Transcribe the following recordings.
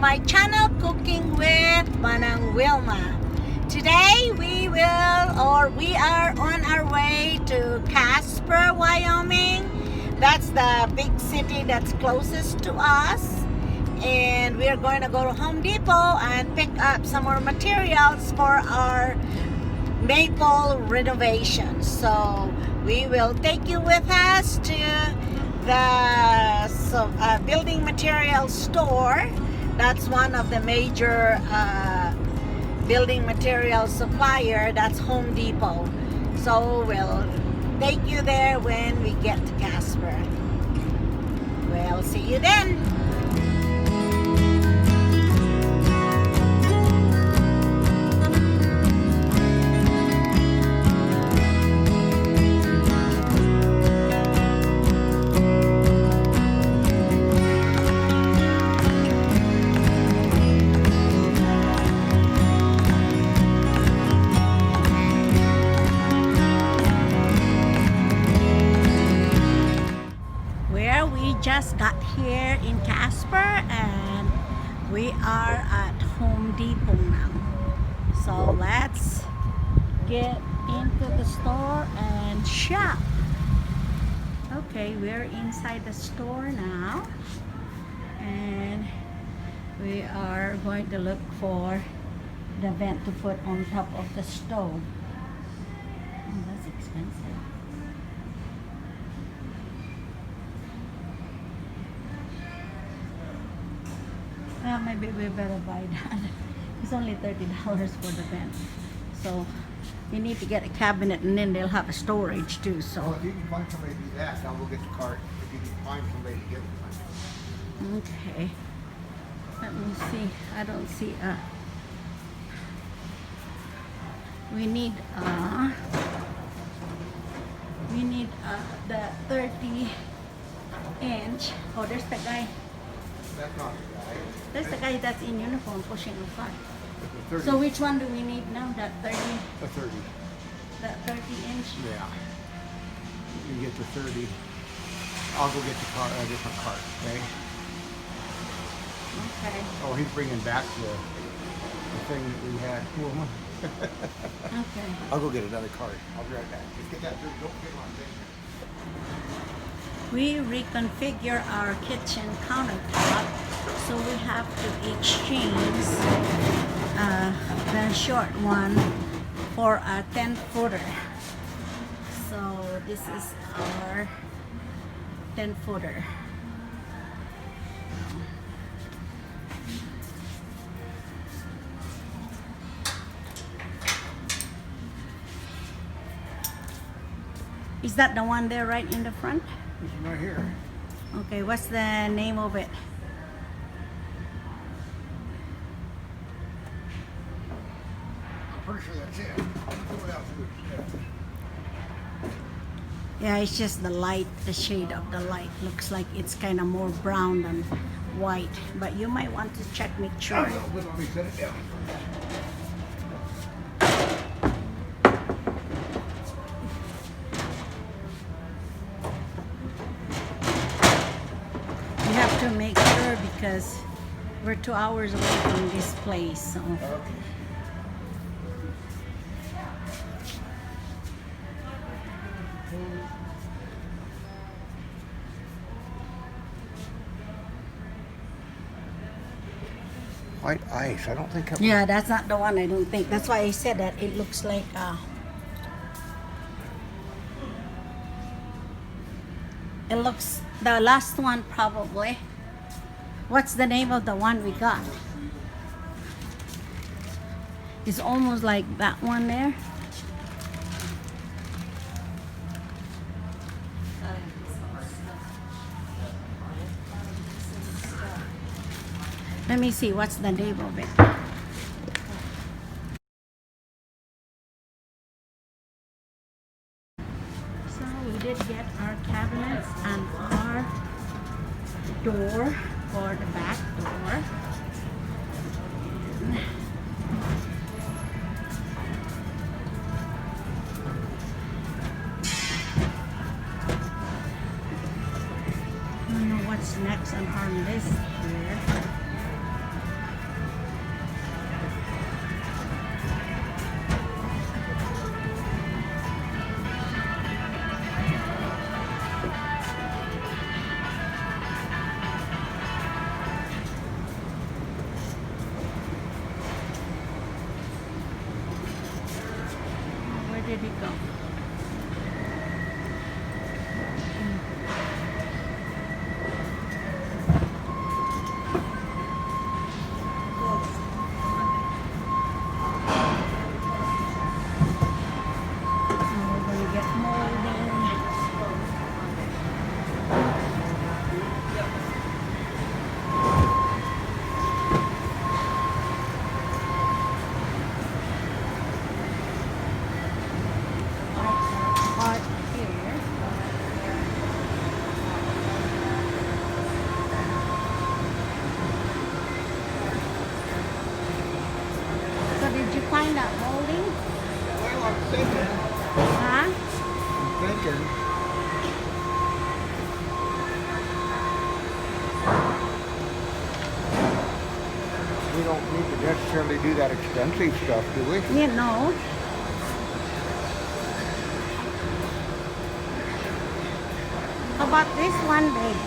my channel, Cooking with Manang Wilma. Today we are on our way to Casper, Wyoming. That's the big city that's closest to us. And we are going to go to Home Depot and pick up some more materials for our maple renovation. So we will take you with us to the building material store. That's one of the major building material supplier. That's Home Depot. So we'll take you there when we get to Casper. We'll see you then. Just got here in Casper and we are at Home Depot now. So let's get into the store and shop. Okay, we're inside the store now and we are going to look for the vent to put on top of the stove. Oh, that's expensive. Well, maybe we better buy that. It's only $30 for the vent. So you need to get a cabinet and then they'll have a storage too. So well, if you can find somebody to do that, I'll go get the cart. If you can find somebody to get it. Okay. Let me see. I don't see we need the 30-inch. Oh, there's the guy. That's not the guy. There's the guy that's in uniform pushing a cart. 30. So which one do we need now? That 30? The 30. That 30-inch? Yeah. You get the 30. I'll go get the car, a different cart, okay? Okay. Oh, he's bringing back the thing that we had. Okay. I'll go get another cart. I'll be right back. Just get that 30. Don't get on thing. We reconfigure our kitchen countertop, so we have to exchange the short one for a 10-footer. So this is our 10-footer. Is that the one there right in the front? This is right here. Okay, what's the name of it? I'm pretty sure that's it. Yeah, it's just the light, the shade of the light. Looks like it's kind of more brown than white. But you might want to check, make sure. Let me set it down. You have to make sure because we're 2 hours away from this place. So. Okay. White ice. I don't think that. Yeah, that's not the one. I don't think. That's why I said that it looks like. It looks the last one probably. What's the name of the one we got? It's almost like that one there. Let me see what's the name of it. So we did get our cabinets and our door for the back door. what's next on our list here. did he go? Now we're gonna get molding. Part here. So did you find that molding? Well, I'm thinking. Huh? I'm thinking. We don't need to necessarily do that expensive stuff, do we? You know. How about this one, babe?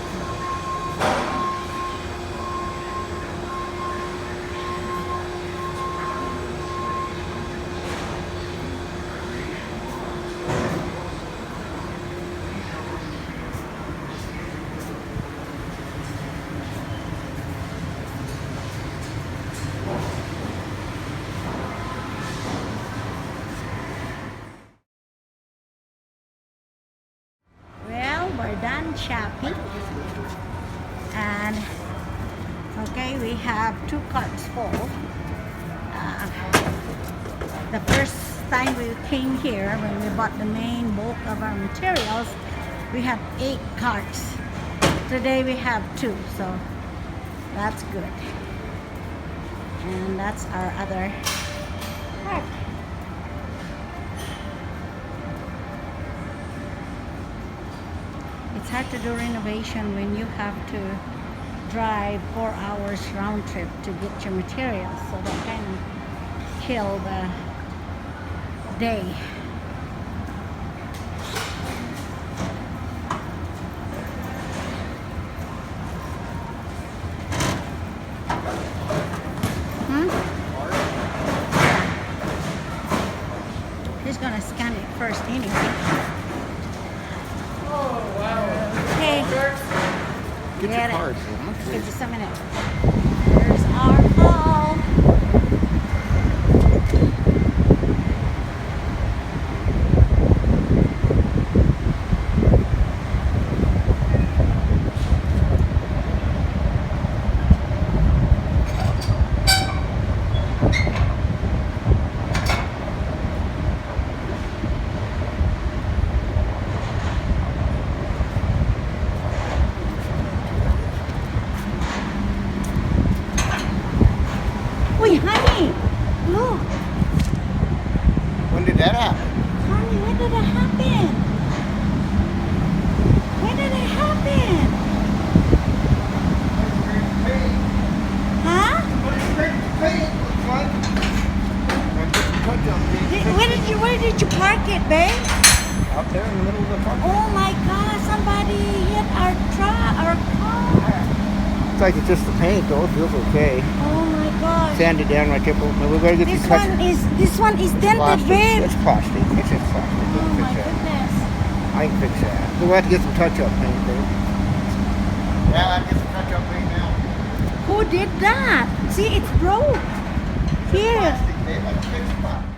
Well, we're done shopping. And okay, we have 2 carts full. The first time we came here, when we bought the main bulk of our materials, we had 8 carts. Today we have 2, so that's good. And that's our other cart. It's hard to do renovation when you have to drive 4 hours round trip to get your materials, so that kind of kill the day. He's gonna scan it first anyway. Okay. Get Get your it. cards. Give just a minute. There's our haul. Uy, honey! Look! When did that happen? Honey, when did it happen? When did it happen? Huh? Where did you park it, babe? Out there in the middle of the park. Oh my God! Somebody hit our car. It's like it's just the paint though. It feels okay. Oh my God! Sand it down right there. But we better get This these cuts. one is dented, Plastic. babe. It's plastic. It's just plastic. We Oh can my fix that. goodness! I can fix that. We'll have to get some touch-up paint, babe. Yeah, I'll get some touch-up paint now. Who did that? See, it's broke. Here. Plastic, babe. I can fix plastic.